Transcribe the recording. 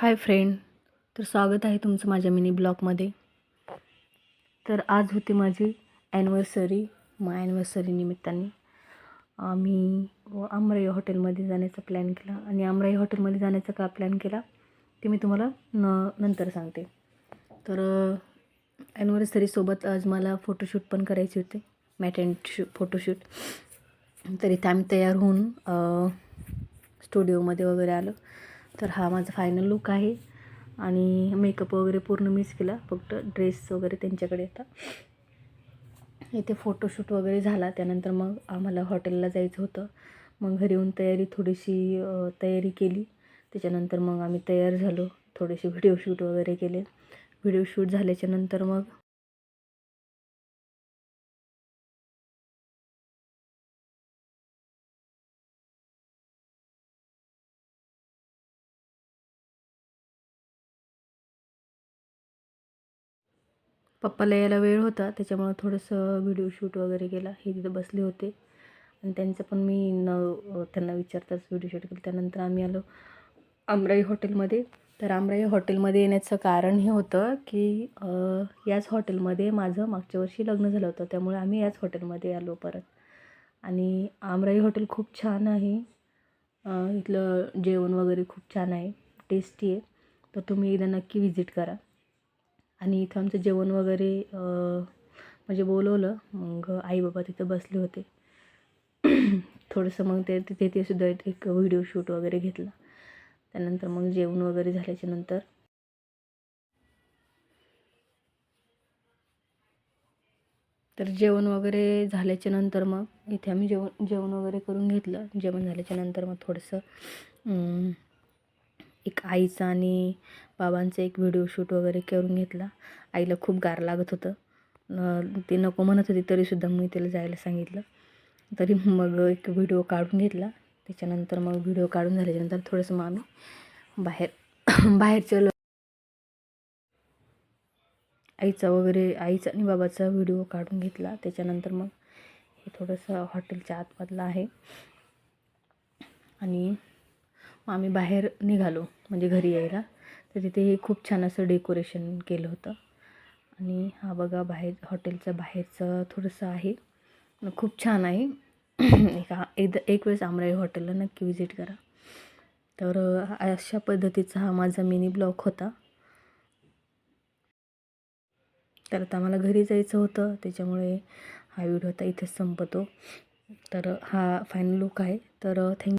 Hi friend. तर स्वागत आहे तुमचं माझ्या मिनी ब्लॉगमध्ये. तर आज होती माझी ॲनिव्हर्सरी. मग ॲनिव्हर्सरी निमित्ताने आम्ही आमराई हॉटेलमध्ये जाण्याचा प्लॅन केला. आणि आमराई हॉटेलमध्ये जाण्याचा का प्लॅन केला ते मी तुम्हाला नंतर सांगते. तर ॲनिव्हर्सरीसोबत आज मला फोटोशूट पण करायचे होते, मॅट अँड फोटोशूट. तर इथे आम्ही तयार होऊन स्टुडिओमध्ये वगैरे आलो. तर हा माझा फायनल लुक आहे. आणि मेकअप वगैरे पूर्ण मीच केला, फक्त ड्रेस वगैरे त्यांच्याकडे येतात. इथे फोटोशूट वगैरे झाला. त्यानंतर मग आम्हाला हॉटेलला जायचं होतं. मग घरी येऊन थोडीशी तयारी केली. त्याच्यानंतर मग आम्ही तयार झालो, थोडेसे व्हिडिओ शूट वगैरे केले. व्हिडिओ शूट झाल्याच्यानंतर मग पप्पाला यायला वेळ होता, त्याच्यामुळं थोडंसं व्हिडिओ शूट वगैरे केला. हे तिथं बसले होते आणि त्यांचं पण मी त्यांना विचारताच व्हिडिओ शूट केलं. त्यानंतर आम्ही आलो आमराई हॉटेलमध्ये. तर आमराई हॉटेलमध्ये येण्याचं कारण हे होतं की याच हॉटेलमध्ये माझं मागच्या वर्षी लग्न झालं होतं, त्यामुळे आम्ही याच हॉटेलमध्ये आलो परत. आणि आमराई हॉटेल खूप छान आहे. इथलं जेवण वगैरे खूप छान आहे, टेस्टी आहे. तर तुम्ही एकदा नक्की विजिट करा. आणि इथं आमचं जेवण वगैरे म्हणजे बोलवलं. मग आई बाबा तिथं बसले होते. थोडंसं मग तिथे सुद्धा एक व्हिडिओ शूट वगैरे घेतला. त्यानंतर मग जेवण वगैरे झाल्याच्यानंतर जेवण वगैरे झाल्याच्यानंतर मग इथे आम्ही जेवण वगैरे करून घेतलं. जेवण झाल्याच्यानंतर मग थोडंसं एक आईचा आणि बाबांचा एक व्हिडिओ शूट वगैरे करून घेतला. आईला खूप गार लागत होतं. ती नको म्हणत होती, तरीसुद्धा मी तिला जायला सांगितलं. तरी मग एक व्हिडिओ काढून घेतला. त्याच्यानंतर मग व्हिडिओ काढून झाल्याच्यानंतर थोडंसं मग आम्ही बाहेरचं आईचा आणि बाबाचा व्हिडिओ काढून घेतला. त्याच्यानंतर मग हे थोडंसं हॉटेलच्या आतमधलं आहे. आणि मग आम्ही बाहेर निघालो म्हणजे घरी यायला. तर तिथे हे खूप छान असं डेकोरेशन केलं होतं. आणि हा बघा हॉटेलचं बाहेरचं थोडंसं आहे, खूप छान आहे. एक वेळेस आमराई हॉटेलला नक्की विजिट करा. तर अशा पद्धतीचा हा माझा मिनी ब्लॉग होता. तर आता मला घरी जायचं होतं, त्याच्यामुळे हा व्हिडिओ आता इथेच संपतो. तर हा फायनल लुक आहे. तर थँक्यू.